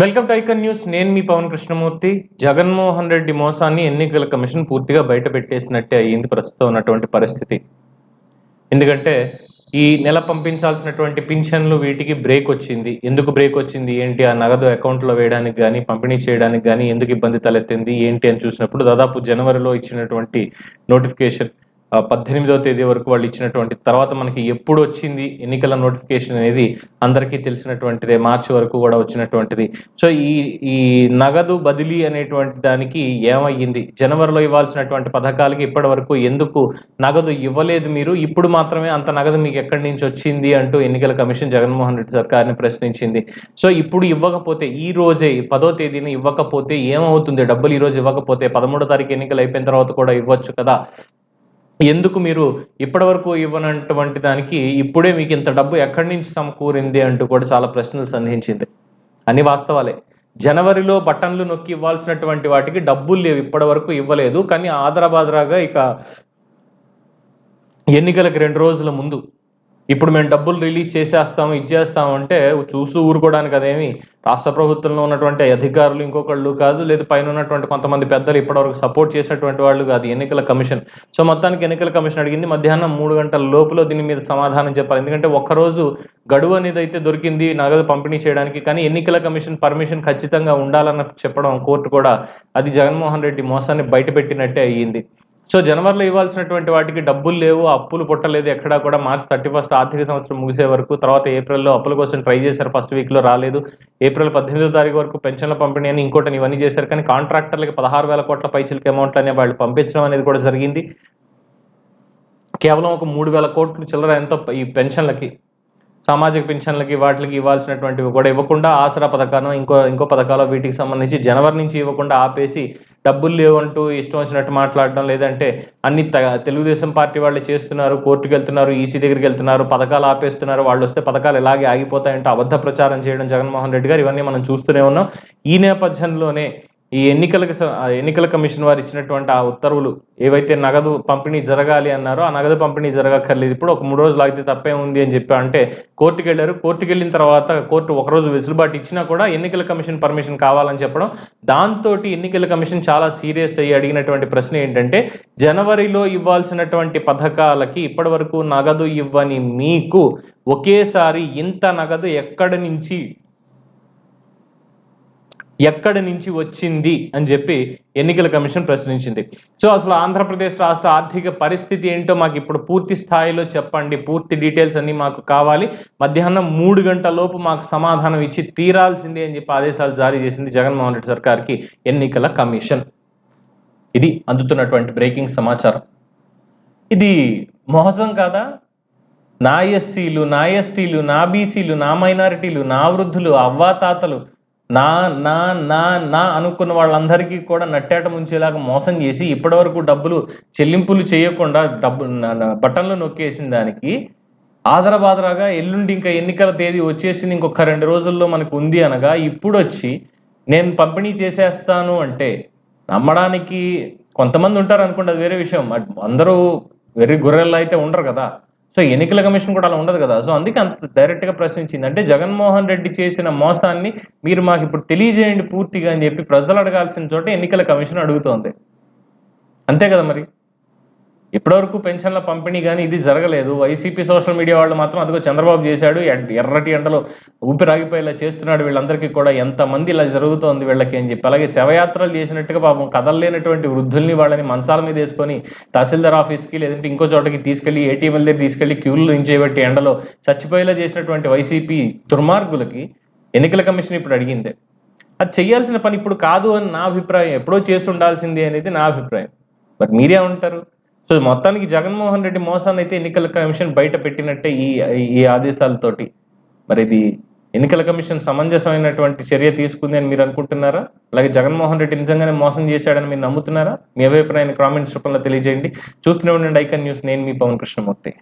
Welcome to icon news. నేను మీ పవన్ కృష్ణమూర్తి. జగన్మోహన్ రెడ్డి మోసాన్ని ఎన్నికల కమిషన్ పూర్తిగా బయట పెట్టేసినట్టే అయ్యింది ప్రస్తుతం ఉన్నటువంటి పరిస్థితి. ఎందుకంటే ఈ నెల పంపించాల్సినటువంటి పింఛన్లు వీటికి బ్రేక్ వచ్చింది. ఎందుకు బ్రేక్ వచ్చింది ఏంటి, ఆ నగదు అకౌంట్లో వేయడానికి కానీ పంపిణీ చేయడానికి కానీ ఎందుకు ఇబ్బంది తలెత్తింది ఏంటి అని చూసినప్పుడు దాదాపు జనవరిలో ఇచ్చినటువంటి నోటిఫికేషన్ 18వ తేదీ వరకు వాళ్ళు ఇచ్చినటువంటి తర్వాత మనకి ఎప్పుడు వచ్చింది ఎన్నికల నోటిఫికేషన్ అనేది అందరికీ తెలిసినటువంటిదే. మార్చి వరకు కూడా వచ్చినటువంటిది. సో ఈ నగదు బదిలీ అనేటువంటి దానికి ఏమయ్యింది, జనవరిలో ఇవ్వాల్సినటువంటి పథకాలకి ఇప్పటి వరకు ఎందుకు నగదు ఇవ్వలేదు మీరు, ఇప్పుడు మాత్రమే అంత నగదు మీకు ఎక్కడి నుంచి వచ్చింది అంటూ ఎన్నికల కమిషన్ జగన్మోహన్ రెడ్డి సర్కార్ని ప్రశ్నించింది. సో ఇప్పుడు ఇవ్వకపోతే, ఈ రోజే 10వ తేదీన ఇవ్వకపోతే ఏమవుతుంది, డబ్బులు ఈ రోజు ఇవ్వకపోతే 13వ తారీఖు ఎన్నికలు అయిపోయిన తర్వాత కూడా ఇవ్వచ్చు కదా, ఎందుకు మీరు ఇప్పటి వరకు ఇవ్వనటువంటి దానికి ఇప్పుడే మీకు ఇంత డబ్బు ఎక్కడి నుంచి సమకూరింది అంటూ కూడా చాలా ప్రశ్నలు సంధించింది. అన్ని వాస్తవాలే. జనవరిలో బటన్లు నొక్కి ఇవ్వాల్సినటువంటి వాటికి డబ్బులు లేవు, ఇప్పటి వరకు ఇవ్వలేదు. కానీ ఆదరాబాదరాగా ఇక ఎన్నికలకు 2 రోజుల ముందు ఇప్పుడు మేము డబ్బులు రిలీజ్ చేసేస్తాము ఇచ్చేస్తాము అంటే చూస్తూ ఊరుకోవడానికి అదేమి రాష్ట్ర ప్రభుత్వంలో ఉన్నటువంటి అధికారులు ఇంకొకళ్ళు కాదు, లేదు పైన ఉన్నటువంటి కొంతమంది పెద్దలు ఇప్పటివరకు సపోర్ట్ చేసినటువంటి వాళ్ళు కాదు, ఎన్నికల కమిషన్. సో మొత్తానికి ఎన్నికల కమిషన్ అడిగింది మధ్యాహ్నం 3 గంటల లోపల దీని మీద సమాధానం చెప్పాలి. ఎందుకంటే ఒక్కరోజు గడువు అనేది అయితే దొరికింది నగదు పంపిణీ చేయడానికి. కానీ ఎన్నికల కమిషన్ పర్మిషన్ ఖచ్చితంగా ఉండాలన్న చెప్పడం కోర్టు కూడా అది జగన్మోహన్ రెడ్డి మోసాన్ని బయటపెట్టినట్టే అయ్యింది. సో జనవరిలో ఇవ్వాల్సినటువంటి వాటికి డబ్బులు లేవు, అప్పులు పుట్టలేదు ఎక్కడా కూడా. మార్చి 31 ఆర్థిక సంవత్సరం ముగిసే వరకు, తర్వాత ఏప్రిల్లో అప్పుల కోసం ట్రై చేశారు, ఫస్ట్ వీక్లో రాలేదు. ఏప్రిల్ 18వ తారీఖు వరకు పెన్షన్ల పంపిణీ అని ఇంకోటి ఇవన్నీ చేశారు. కానీ కాంట్రాక్టర్లకి 16,000 కోట్ల పైచిలకి అమౌంట్ అనే వాళ్ళు పంపించడం అనేది కూడా జరిగింది. కేవలం ఒక 3,000 కోట్లు చిల్లర ఎంతో ఈ పెన్షన్లకి, సామాజిక పెన్షన్లకి వాటికి ఇవ్వాల్సినటువంటివి కూడా ఇవ్వకుండా ఆసరా పథకాలు ఇంకో పథకాలు వీటికి సంబంధించి జనవరి నుంచి ఇవ్వకుండా ఆపేసి డబ్బులు లేవంటూ ఇష్టం వచ్చినట్టు మాట్లాడడం, లేదంటే అన్ని తెలుగుదేశం పార్టీ వాళ్ళే చేస్తున్నారు, కోర్టుకు వెళ్తున్నారు, ఈసీ దగ్గరికి వెళ్తున్నారు, పథకాలు ఆపేస్తున్నారు, వాళ్ళు వస్తే పథకాలు ఇలాగే ఆగిపోతాయంటూ అబద్ధ ప్రచారం చేయడం జగన్మోహన్ రెడ్డి గారు, ఇవన్నీ మనం చూస్తూనే ఉన్నాం. ఈ నేపథ్యంలోనే ఈ ఎన్నికల కమిషన్ వారు ఇచ్చినటువంటి ఆ ఉత్తర్వులు ఏవైతే నగదు పంపిణీ జరగాలి అన్నారో ఆ నగదు పంపిణీ జరగక్కర్లేదు, ఇప్పుడు ఒక 3 రోజులు ఆగితే తప్పే ఉంది అని చెప్పి అంటే కోర్టుకు వెళ్ళారు. కోర్టుకు వెళ్ళిన తర్వాత కోర్టు ఒకరోజు వెసులుబాటు ఇచ్చినా కూడా ఎన్నికల కమిషన్ పర్మిషన్ కావాలని చెప్పడం, దాంతో ఎన్నికల కమిషన్ చాలా సీరియస్ అయ్యి అడిగినటువంటి ప్రశ్న ఏంటంటే, జనవరిలో ఇవ్వాల్సినటువంటి పథకాలకి ఇప్పటి వరకు నగదు ఇవ్వని మీకు ఒకేసారి ఇంత నగదు ఎక్కడి నుంచి వచ్చింది అని చెప్పి ఎన్నికల కమిషన్ ప్రశ్నించింది. సో అసలు ఆంధ్రప్రదేశ్ రాష్ట్ర ఆర్థిక పరిస్థితి ఏంటో మాకు ఇప్పుడు పూర్తి స్థాయిలో చెప్పండి, పూర్తి డీటెయిల్స్ అన్ని మాకు కావాలి, మధ్యాహ్నం 3 గంటల లోపు మాకు సమాధానం ఇచ్చి తీరాల్సిందే అని చెప్పి ఆదేశాలు జారీ చేసింది జగన్మోహన్ రెడ్డి సర్కార్కి ఎన్నికల కమిషన్. ఇది అందుతున్నటువంటి బ్రేకింగ్ సమాచారం. ఇది మోసం కాదా? నా ఎస్సీలు, నా ఎస్టీలు, నా బీసీలు, నా మైనారిటీలు, నా వృద్ధులు, అవ్వాతాతలు, నా నా నా నా అనుకున్న వాళ్ళందరికీ కూడా నట్టేట ముంచేలాగా మోసం చేసి ఇప్పటివరకు డబ్బులు చెల్లింపులు చేయకుండా బటన్లు నొక్కేసిన దానికి ఆదరబాదరాగా ఎల్లుండి ఇంకా ఎన్నికల తేదీ వచ్చేసింది, ఇంకొక 2 రోజుల్లో మనకు ఉంది అనగా ఇప్పుడు వచ్చి నేను పంపిణీ చేసేస్తాను అంటే నమ్మడానికి కొంతమంది ఉంటారు అనుకోండి, అది వేరే విషయం. అందరూ వెర్రి గొర్రెల్లో అయితే ఉండరు కదా. సో ఎన్నికల కమిషన్ కూడా అలా ఉండదు కదా. సో అందుకే అంత డైరెక్ట్గా ప్రశ్నించింది. అంటే జగన్మోహన్ రెడ్డి చేసిన మోసాన్ని మీరు మాకు ఇప్పుడు తెలియజేయండి పూర్తిగా అని చెప్పి ప్రజలు అడగాల్సిన చోట ఎన్నికల కమిషన్ అడుగుతోంది. అంతే కదా మరి. ఇప్పటివరకు పెన్షన్ల పంపిణీ కానీ ఇది జరగలేదు. వైసీపీ సోషల్ మీడియా వాళ్ళు మాత్రం అదిగో చంద్రబాబు చేశాడు, ఎర్రటి ఎండలో ఊపిరాగిపోయేలా చేస్తున్నాడు, వీళ్ళందరికీ కూడా ఎంతమంది ఇలా జరుగుతోంది వీళ్ళకి అని చెప్పి. అలాగే శవయాత్రలు చేసినట్టుగా పాపం కదలలేనటువంటి వృద్ధుల్ని వాళ్ళని మంచాల మీద వేసుకొని తహసీల్దార్ ఆఫీస్కి లేదంటే ఇంకో చోటకి తీసుకెళ్లి ఏటీఎంల దగ్గర తీసుకెళ్లి క్యూలు నుంచేబట్టి ఎండలో చచ్చిపోయేలా చేసినటువంటి వైసీపీ దుర్మార్గులకి ఎన్నికల కమిషన్ ఇప్పుడు అడిగిందే. అది చేయాల్సిన పని ఇప్పుడు కాదు అని నా అభిప్రాయం, ఎప్పుడో చేసి ఉండాల్సిందే అనేది నా అభిప్రాయం. మరి మీరే ఉంటారు. సో మొత్తానికి జగన్మోహన్ రెడ్డి మోసాన్ని అయితే ఎన్నికల కమిషన్ బయట పెట్టినట్టే ఈ ఆదేశాలతోటి. మరి ఇది ఎన్నికల కమిషన్ సమంజసమైనటువంటి చర్య తీసుకుంది అని మీరు అనుకుంటున్నారా? అలాగే జగన్మోహన్ రెడ్డి నిజంగానే మోసం చేశాడని మీరు నమ్ముతున్నారా? మీ అభిప్రాయాన్ని కామెంట్స్ రూపంలో తెలియజేయండి. చూస్తూనే ఉండండి ఐకాన్ న్యూస్. నేను మీ పవన్ కృష్ణమూర్తి.